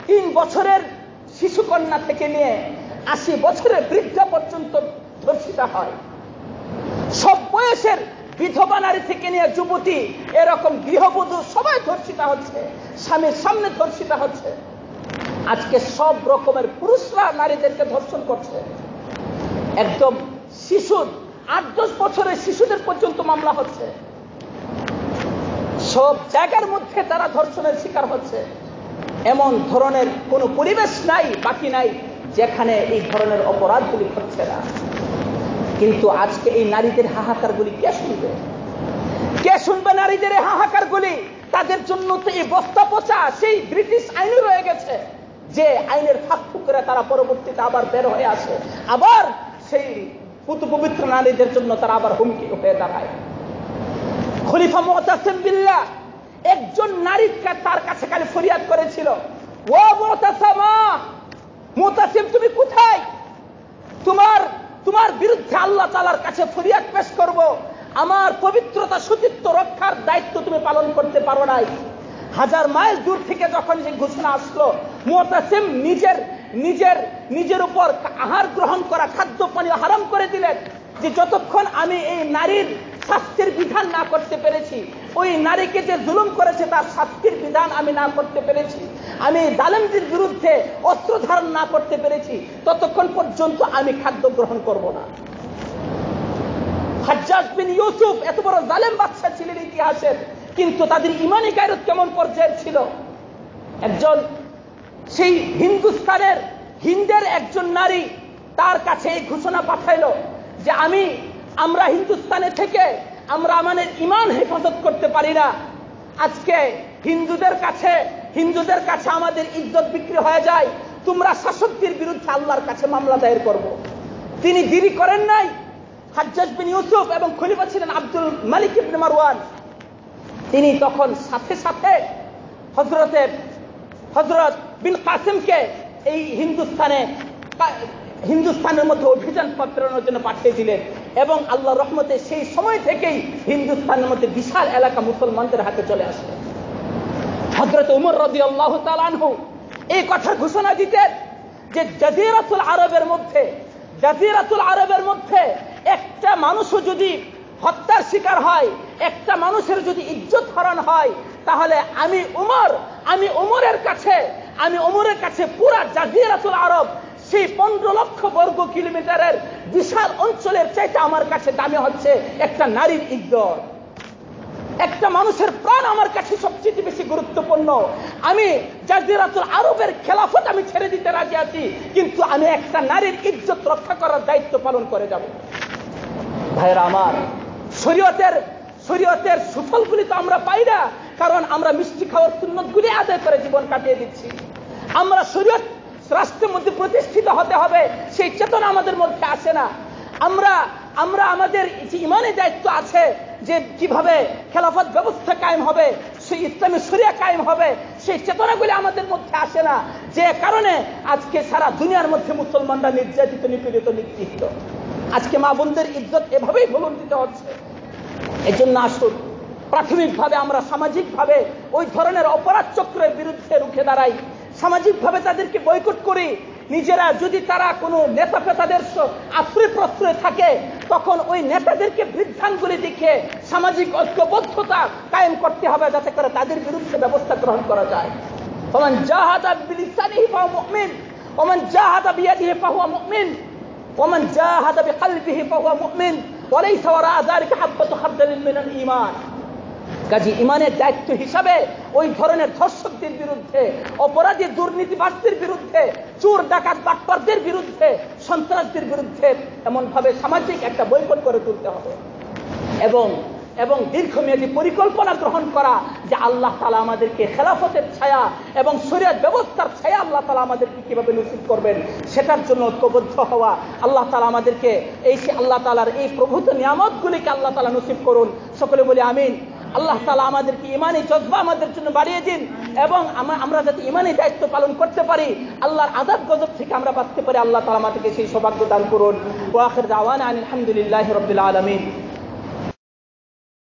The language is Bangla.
3 বছরের শিশুকন্যা থেকে নিয়ে 80 বছরের বৃদ্ধা পর্যন্ত ধর্ষিতা হয়। সব বয়সের বিধবা নারী থেকে নিয়ে যুবতী, এরকম গৃহবধূ সবাই ধর্ষিতা হচ্ছে, স্বামীর সামনে ধর্ষিতা হচ্ছে। আজকে সব রকমের পুরুষরা নারীদেরকে ধর্ষণ করছে। একদম শিশু 8-10 বছরের শিশুদের পর্যন্ত মামলা হচ্ছে। সব জায়গার মধ্যে তারা ধর্ষণের শিকার হচ্ছে। এমন ধরনের কোনো পরিবেশ নাই, বাকি নাই যেখানে এই ধরনের অপরাধগুলি ঘটছে না। কিন্তু আজকে এই নারীদের হাহাকারগুলি কে শুনবে? কে শুনবে নারীদের এই হাহাকারগুলি? তাদের জন্য তো এই বস্তা পচা সেই ব্রিটিশ আইনও রয়ে গেছে, যে আইনের ফাঁক ফুকরে তারা পরবর্তীতে আবার বের হয়ে আসে, আবার সেই পবিত্র নারীদের জন্য তারা আবার হুমকি হয়ে দাঁড়ায়। খলিফা মুতাসিম বিল্লাহ একজন নারী তার কাছে খালি ফরিয়াদ করেছিল, ও মুতাসিমা, মুতাসিম তুমি কোথায়? তোমার বিরুদ্ধে আল্লাহ তাআলার কাছে ফরিয়াদ পেশ করব। আমার পবিত্রতা সতীত্ব রক্ষার দায়িত্ব তুমি পালন করতে পারো নাই। 1000 মাইল দূর থেকে যখন সেই ঘোষণা আসলো, মুতাসিম নিজের উপর আহার গ্রহণ করা খাদ্য পানীয় হারাম করে দিলেন, যে যতক্ষণ আমি এই নারীর শাস্তির বিধান না করতে পেরেছি, ওই নারীকে যে জুলুম করেছে তার শাস্তির বিধান আমি না করতে পেরেছি, আমি জালেমদের বিরুদ্ধে অস্ত্র ধারণ না করতে পেরেছি, ততক্ষণ পর্যন্ত আমি খাদ্য গ্রহণ করব না। হাজ্জাজ বিন ইউসুফ এত বড় জালেম বাদশা ছিলেন ইতিহাসের, কিন্তু তাদের ঈমানি গায়রত কেমন পর্যায়ের ছিল। একজন সেই হিন্দের একজন নারী তার কাছে এই ঘোষণা পাঠাইলো যে আমরা হিন্দুস্তানে থেকে আমরা আমাদের ঈমান হেফাজত করতে পারি না। আজকে হিন্দুদের কাছে আমাদের ইজ্জত বিক্রি হয়ে যায়, তোমরা শাসকদের বিরুদ্ধে আল্লাহর কাছে মামলা দায়ের করব। তিনি দেরি করেন নাই। হাজ্জাজ বিন ইউসুফ এবং খলিফা ছিলেন আব্দুল মালিক ইবনে মারওয়ান, তিনি তখন সাথে সাথে হযরত বিন কাসিমকে এই হিন্দুস্তানের মধ্যে অভিযান প্রেরণের জন্য পাঠিয়ে দিলেন, এবং আল্লাহর রহমতে সেই সময় থেকেই হিন্দুস্তানের মধ্যে বিশাল এলাকা মুসলমানদের হাতে চলে আসে। হযরত ওমর রাদিয়াল্লাহু তাআলা আনহু এই কথার ঘোষণা দিতেন যে জাজিরাতুল আরবের মধ্যে একটা মানুষও যদি হত্যার শিকার হয়, একটা মানুষের যদি ইজ্জত হরণ হয়, তাহলে আমি ওমরের কাছে পুরা জাজিরাতুল আরব সেই 15 লক্ষ বর্গ কিলোমিটারের বিশাল অঞ্চলের চাইতে আমার কাছে দামি হচ্ছে একটা নারীর ইজ্জত। একটা মানুষের প্রাণ আমার কাছে সবচেয়ে বেশি গুরুত্বপূর্ণ। আমি জাজিরাতুল আরবের খেলাফত আমি ছেড়ে দিতে রাজি আছি, কিন্তু আমি একটা নারীর ইজ্জত রক্ষা করার দায়িত্ব পালন করে যাব। ভাইরা আমার, শরীয়তের সুফলগুলি তো আমরা পাই না, কারণ আমরা মিষ্টি খাওয়ার সুন্নতগুলি আদায় করে জীবন কাটিয়ে দিচ্ছি। আমরা শরীয়ত রাষ্ট্রের মধ্যে প্রতিষ্ঠিত হতে হবে সেই চেতনা আমাদের মধ্যে আসে না। আমরা আমাদের যে ইমানি দায়িত্ব আছে যে কিভাবে খেলাফত ব্যবস্থা কায়েম হবে, সেই ইসলামী শরিয়া কায়েম হবে, সেই চেতনাগুলি আমাদের মধ্যে আসে না, যে কারণে আজকে সারা দুনিয়ার মধ্যে মুসলমানরা নির্যাতিত, নিপীড়িত, নিগৃহীত। আজকে মা বোনদের ইজ্জত এভাবেই ভুলুণ্ঠিত হচ্ছে। এজন্য আসুন প্রাথমিকভাবে আমরা সামাজিকভাবে ওই ধরনের অপরাধ চক্রের বিরুদ্ধে রুখে দাঁড়াই, সামাজিকভাবে তাদেরকে বয়কট করি। নিজেরা যদি তারা কোনো নেতা ফেতাদের আশ্রয় প্রশ্রয় থাকে, তখন ওই নেতাদেরকে বৃদ্ধাঙ্গুলি দেখে সামাজিক ঐক্যবদ্ধতা কায়েম করতে হবে, যাতে করে তাদের বিরুদ্ধে ব্যবস্থা গ্রহণ করা যায়। ওমান জাহাদা বিলিসানিহি ফাহুয়া মুমিন, ওমান জাহাদা বিয়াদিহি ফাহুয়া মুমিন, ওমান জাহাদা বিকলবিহি ফাহুয়া মুমিন, ওয়া লাইসা ওয়ারা যালিকা হাব্বাতু খারদালিন মিনাল ঈমান। কাজী ইমানের দায়িত্ব হিসাবে ওই ধরনের ধর্ষকদের বিরুদ্ধে, অপরাধী দুর্নীতিবাজদের বিরুদ্ধে, চোর ডাকাত বাটপারদের বিরুদ্ধে, সন্ত্রাসদের বিরুদ্ধে এমনভাবে সামাজিক একটা বয়কট করে তুলতে হবে, এবং দীর্ঘমেয়াদী পরিকল্পনা গ্রহণ করা যে আল্লাহ তাআলা আমাদেরকে খেলাফতের ছায়া এবং শরীয়ত ব্যবস্থার ছায়া আল্লাহ তাআলা আমাদেরকে কিভাবে নসিব করবেন সেটার জন্য ঐক্যবদ্ধ হওয়া। আল্লাহ তাআলা আমাদেরকে আল্লাহ তাআলার এই প্রভূত নিয়ামতগুলিকে আল্লাহ তাআলা নসিব করুন। সকলে বলি আমিন। আল্লাহ তাআলা আমাদেরকে ঈমানি জজবা আমাদের জন্য বাড়িয়ে দিন, এবং আমরা যাতে ঈমানি দায়িত্ব পালন করতে পারি, আল্লাহর আযাব গজব থেকে আমরা বাঁচতে পারি, আল্লাহ তাআলা আমাদেরকে সেই সৌভাগ্য দান করুন। ওয়া আখির দাওয়ানা আলহামদুলিল্লাহি রাব্বিল আলামিন।